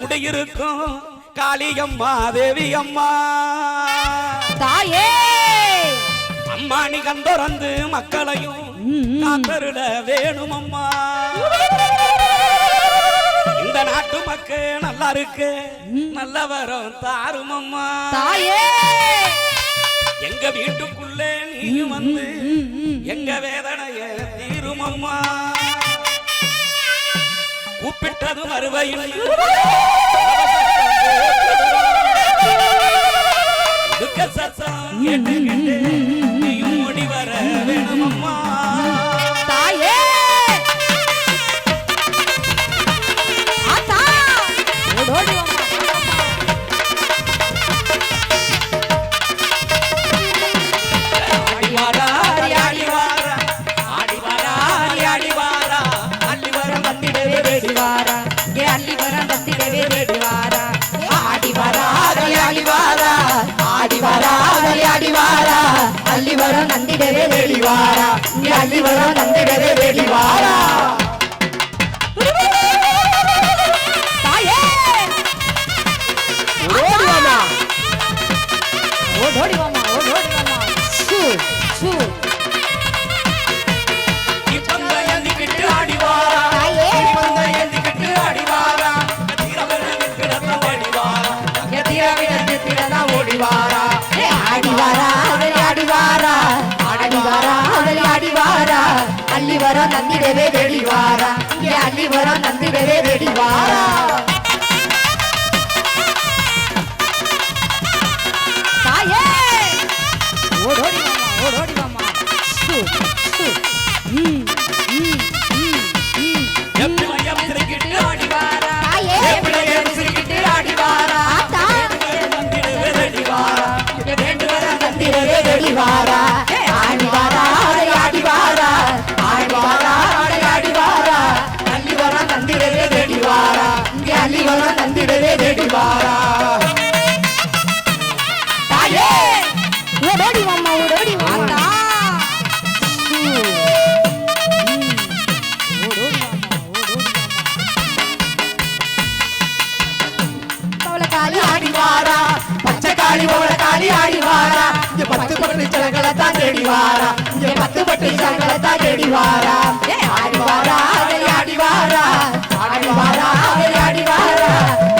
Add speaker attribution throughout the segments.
Speaker 1: குடியிருக்கும் காளியம்மா தேவி அம்மா
Speaker 2: தாயே
Speaker 1: அம்மா நீ கந்தொறந்து மக்களையும் காத்தருட வேணும் அம்மா. இந்த நாட்டு மக்கள் நல்லா இருக்கு நல்ல வரம் தாரும் அம்மா
Speaker 2: தாயே.
Speaker 1: எங்க வீட்டுக்குள்ளே நீயும் வந்து எங்க வேதனைய தீரும் அம்மா. கூப்பிட்டது மறுவையில் துக்க சத்தம் கேட்டு கேட்டு நீயும் ஓடி வர வேணும் அம்மா
Speaker 2: தாயே. ஆத்தா ஓடோடி
Speaker 3: அள்ளிவரம் நந்திடவே வெளிவாரா இங்கே அள்ளிவரம் நந்திடவே வெளிவாரா.
Speaker 2: தாயே ஓடோடி வாமா ஓடோடி வாமா ஓடோடி வாமா. சூ சூ
Speaker 1: இப்பந்தையந்தி கிட்டு ஆடிவாரா இப்பந்தையந்தி கிட்டு ஆடிவாரா தீரவிடந்து ரத்தம் ஓடிவாரா
Speaker 3: தீரவிடந்து திறனா ஓடிவாரா. ஆடிவாரா ஆடிவாரா ஆடிவாரா ஆடிவாரா அள்ளிவரம் நந்திடவே வெளிவாரா இங்கே அள்ளிவரம் நந்திடவே வெளிவாரா.
Speaker 2: தாயே ஓடோடி வாமா ஓடோடி வாமா. சூ சூ
Speaker 1: எப்பிளையம் திருக்கிட்டு ஆடிவாரா
Speaker 2: தாயே
Speaker 1: எப்பிளையம் திருக்கிட்டு ஆடிவாரா
Speaker 2: ஆத்தா
Speaker 1: நந்திடவே வெளிவாரா
Speaker 3: நந்திடவே வெளிவாரா. ஆடிவாரா ஆடிவாரா ஆடிவாரா ஆடிவாரா அள்ளிவரம் நந்திடவே வெளிவாரா இங்கே அள்ளிவரம் நந்திடவே வெளிவாரா.
Speaker 2: தாயே ஓடோடி வாமா ஓடோடி வாமா.
Speaker 3: காளி ஆடிவாரா பச்சை காளி போல காளி ஆடிவாரா இங்க 10 பட்டு சலங்களை தான் தேடிவாரா இங்க 10 பட்டு சலங்களை தான் தேடிவாரா. ஆடிவாரா ஆடிவாரா ஆடிவாரா ஆடிவாரா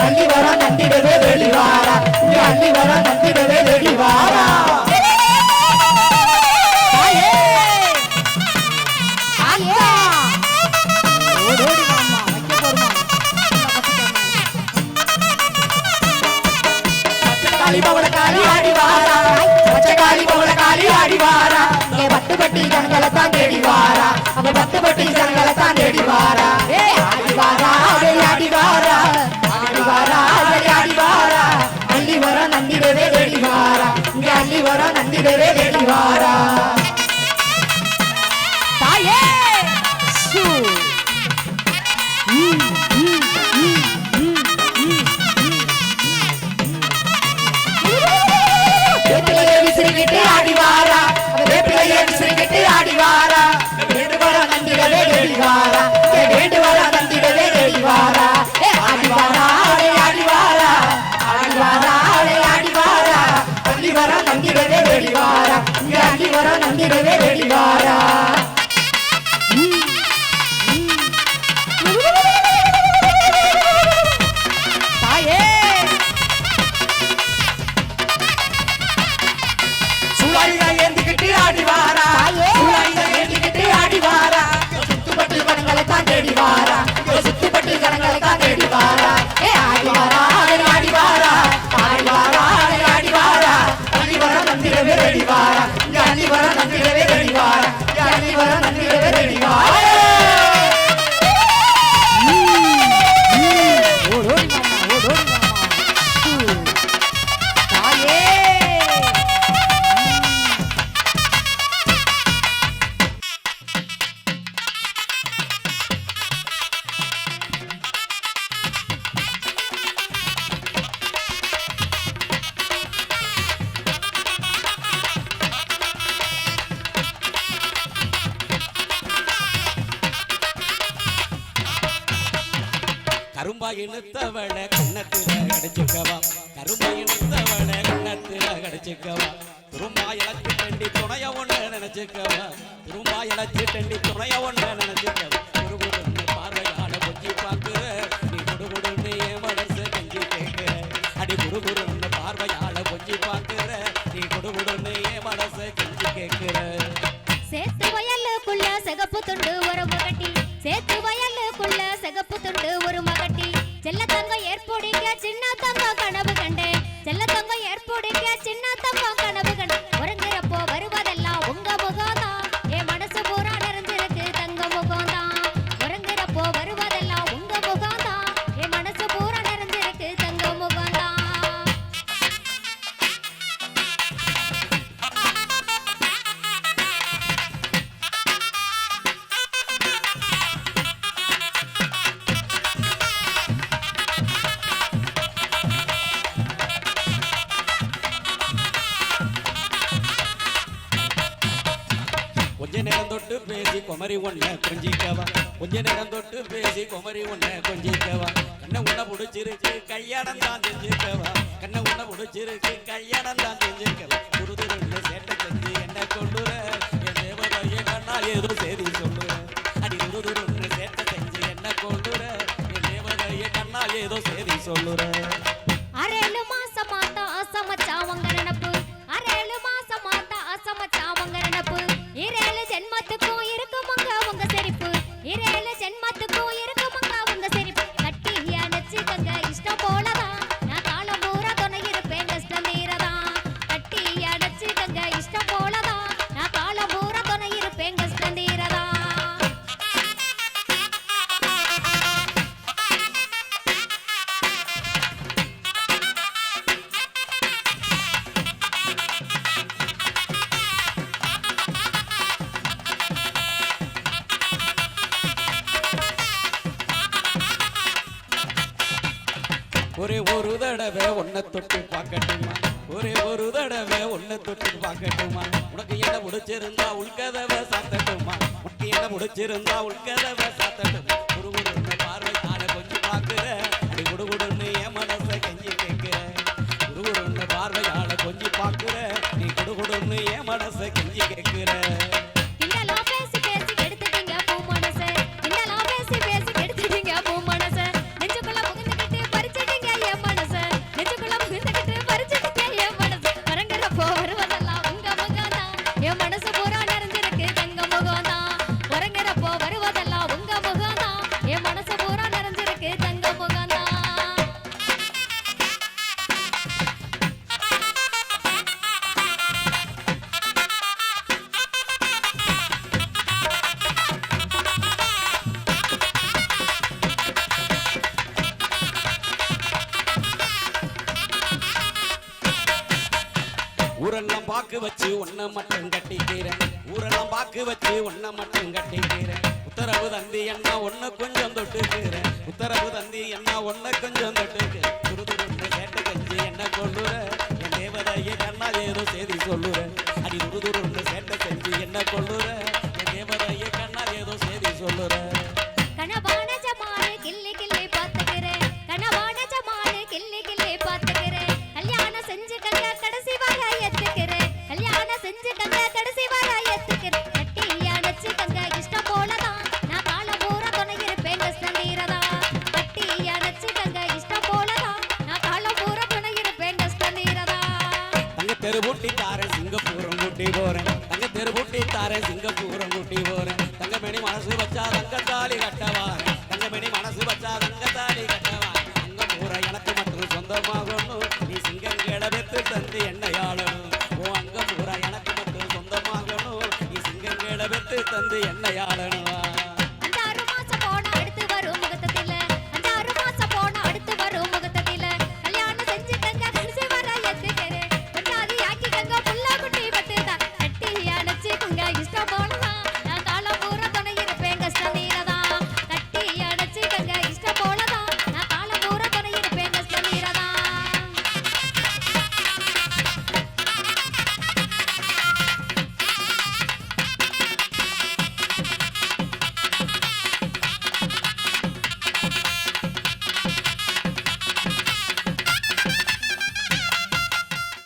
Speaker 3: அள்ளிவரம் நந்திடவே வெளிவாரா இங்க அள்ளிவரம் நந்திடவே வெளிவாரா.
Speaker 2: தாயே ஆத்தா ஓடோடி வாமா வைக்க போறமா.
Speaker 3: காளி பவள காளி ஆடிவாரா பச்சை காளி பவள காளி ஆடிவாரா இங்கே 10 பட்டி ஜனங்களை தான் தேடிவாரா அந்த 10 பட்டி ஜனங்களை தான் தேடிவாரா. ஆடிவாரா ஆடிவாரா ஆடிவாரா ஆடிவாரா அள்ளிவரம் நந்திடவே வெளிவாரா இங்கே அள்ளிவரம் நந்திடவே வெளிவாரா.
Speaker 2: தாயே சூ
Speaker 3: வேப்பிலையை விசிறிக்கிட்டு ஆடிவாரா வேப்பிலையை விசிறிக்கிட்டு ஆடிவாரா வேண்டுவரம் நந்திடவே வெளிவாரா வேண்டுவரம் நந்திடவே வெளிவாரா. ஆடிவாரா ஆடிவாரா ஆடிவாரா ஆடிவாரா அள்ளிவரம் நந்திடவே வெளிவாரா இங்கே அள்ளிவரம் நந்திடவே வெளிவாரா.
Speaker 2: தாயே
Speaker 3: சுழாயில ஏந்திக்கிட்டு ஆடிவாரா சுழாயில ஏந்திக்கிட்டு ஆடிவாரா சுத்துப்பட்டு ஜனங்களை தான் தேடிவாரா சுத்துப்பட்டு ஜனங்களை தான் தேடிவாரா. ஆடிவாரா ஆடிவாரா ஆடிவாரா ஆடிவாரா அள்ளிவரம் நந்திடவே வெளிவாரா இங்கே அள்ளிவரம் நந்திடவே வெளிவாரா இங்கே அள்ளிவரம் நந்திடவே வெளிவாரா.
Speaker 2: ஓடோடி வாமா ஓடோடி வாமா. தாயே
Speaker 1: கரும்பா இழுத்தவள கண்ணத்துல கடிச்சுக்கவா கரும்பா இழுத்தவள கண்ணத்துல கடிச்சுக்கவா துரும்பா இழச்சி தண்டி துணைய ஒண்ணு நினைச்சுக்கவா துரும்பா இழச்சி தண்டி துணைய ஒண்ணு நினைச்சுக்கவா குடுகுடுன்னு பார்வையாட பொச்சி பாக்குற நீ குடுகுடுன்னு என் மனசு கஞ்சி கேட்கிற அடி குடுகுடுன்னு பார்வையாட பொச்சி பாக்குற நீ குடுகுடுன்னு என் மனசு கஞ்சி கேட்கிற
Speaker 4: சேத்து வயலுக்குள்ள சிகப்பு துண்டு ஒரு மகட்டி சேத்து வயலுக்குள்ள சிகப்பு துண்டு ஒரு மகட்டி செல்ல தங்க ஏற்போடிக்க சின்ன தங்க கனவு கண்டேன் செல்ல தங்க ஏற்போடிக்க சின்ன தங்க கனவு கண்டேன் உறங்குறப்போ வருவதெல்லாம் உங்க முகம்தான் என் மனசு பூரா நிறைஞ்சிருக்கு தங்க முகம்தான் உறங்குறப்போ வருவதெல்லாம் உங்க முகம்தான் என் மனசு பூரா நிறைஞ்சிருக்கு தங்க முகம்தான்
Speaker 1: கொஞ்ச நேரம் தொட்டு பேசி குமரி ஒண்ண கொஞ்சிக்கவா கொஞ்ச நேரம் தொட்டு பேசி குமரி ஒண்ண கொஞ்சிக்கவா கண்ண உன்ன புடிச்சிருக்கு கல்யாணம் தான் செஞ்சுக்கவா கண்ண உன்ன புடிச்சிருக்கு கல்யாணம் தான் செஞ்சுக்கவா குருதுருன்னு சேட்டை செஞ்சு என்ன கொள்ளுற என் தேவதைய கண்ணால் ஏதோ செய்தி சொல்லுற அடி குருதுருன்னு சேட்டை செஞ்சு என்ன கொள்ளுற என் தேவதைய கண்ணால் ஏதோ செய்தி சொல்லுற
Speaker 4: 6 மாசமா தான் சமச்சாவங்க நினப்பு 6 மாசமா தான் சமச்சாவங்க நினப்பு 7 ஜென்மத்துக்கும் இருக்குமங்க உங்க சிரிப்பு 7 ஜென்மத்துக்கும் இருக்குமங்க உங்க சிரிப்பு கட்டி அணைச்சுக்கங்க இஷ்டம் போலதான் நான் காலம் பூரா துணை இருப்பேன் கஷ்டம் தீரதான் கட்டி அணைச்சுக்கங்க இஷ்டம் போலதான் நான் காலம் பூரா துணை இருப்பேன் கஷ்டம் தீரதான்
Speaker 1: ஒரே ஒரு தடவை ஒன்ன தொட்டு பார்க்கட்டுமா ஒரே ஒரு தடவை ஒன்ன தொட்டு பார்க்கட்டுமா உனக்கு என்ன முடிச்சிருந்தா உள்கதவை சாத்தட்டுமா உனக்கு என்ன முடிச்சிருந்தா உள்கதவை சாத்தட்டுமா குடுகுடுன்னு பார்வை நாளை கொஞ்சம் பார்க்கிற அடி குடுகுடுன்னு என் மனசை கஞ்சி கேட்கிற குடுகுடுன்னு பார்வையால கொஞ்சம் பார்க்கிற நீ குடுகுடுன்னு என் மனசை கஞ்சி கேட்கிற
Speaker 4: கிண்டலா பேசி பேசி எடுத்துட்டீங்க பூ மனசே கிண்டலா பேசி பேசி எடுத்துட்டீங்க பூ மனசே நெஞ்சுக்குள்ள புகுந்துக்கிட்டு பறிச்சிட்டீங்க என் மனசே நெஞ்சுக்குள்ள புகுந்துக்கிட்டு பறிச்சிட்டீங்க என் மனசே வரங்கறப்போ வருவதெல்லாம் உங்க முகம்தான் என் மனசு பூரா நிறைஞ்சிருக்கு தங்க முகம்தான் வரங்கறப்போ வருவதெல்லாம் உங்க முகம்தான் என் மனசு பூரா நிறைஞ்சிருக்கு தங்க முகம்தான்
Speaker 1: ஊரெல்லாம் பாக்கு வச்சு ஒன்ன மட்டும் கட்டிக்கிறேன் ஊரெல்லாம் பாக்கு வச்சு ஒன்ன மட்டும் கட்டிக்கிறேன் உத்தரவு தந்தி என்ன ஒன்ன கொஞ்சம் தொட்டுக்கிறேன் உத்தரவு தந்தி என்ன ஒன்ன கொஞ்சம் தொட்டுக்கிறேன் துருதுருன்னு சேட்டை கஞ்சி என்ன கொள்ளுற என் தேவதையை கண்ணால் ஏதோ செய்தி சொல்லுற அடி துருதுருன்னு சேட்டை செஞ்சு என்ன கொள்ளுற என் தேவதையை கண்ணால் ஏதோ செய்தி சொல்லுற
Speaker 4: கனவான ஜமானு கிள்ளி கிள்ளி பாத்துக்கிறேன் கனவான ஜமானு கிள்ளி கிள்ளி பாத்துக்கிறேன் கல்யாணம் செஞ்சுக்கங்க கடைசி வர ஏத்துக்கிறேன் கல்யாணம் செஞ்சுக்கங்க கடைசி வர ஏத்துக்கிறேன் கட்டி அணைச்சுக்கங்க இஷ்டம் போலதான் நான் காலம் பூரா துணை இருப்பேன் கஷ்டம் தீரதா கட்டி அணைச்சுக்கங்க இஷ்டம் போலதான் நான் காலம் பூரா துணை இருப்பேன் கஷ்டம் தீரதா
Speaker 1: தங்க தெரு பூட்டி தாரேன் சிங்கப்பூரம் கூட்டி போறேன் தங்க தெரு பூட்டி தாரேன் சிங்கப்பூரம் கூட்டி போறேன் தங்கமணி மனசு வச்சா தங்க தாலி கட்டவாரேன் தங்கமணி மனசு வச்சா தங்க தாலி கட்டவாரேன் அங்க பூரா எனக்கு மட்டும் சொந்தமாகணும் நீ சிங்கங்கட வெத்து தந்து என்னையாளணும் ஓ அங்க பூரா எனக்கு மட்டும் சொந்தமாகணும் நீ சிங்கங்கட வெத்து தந்து என்னையா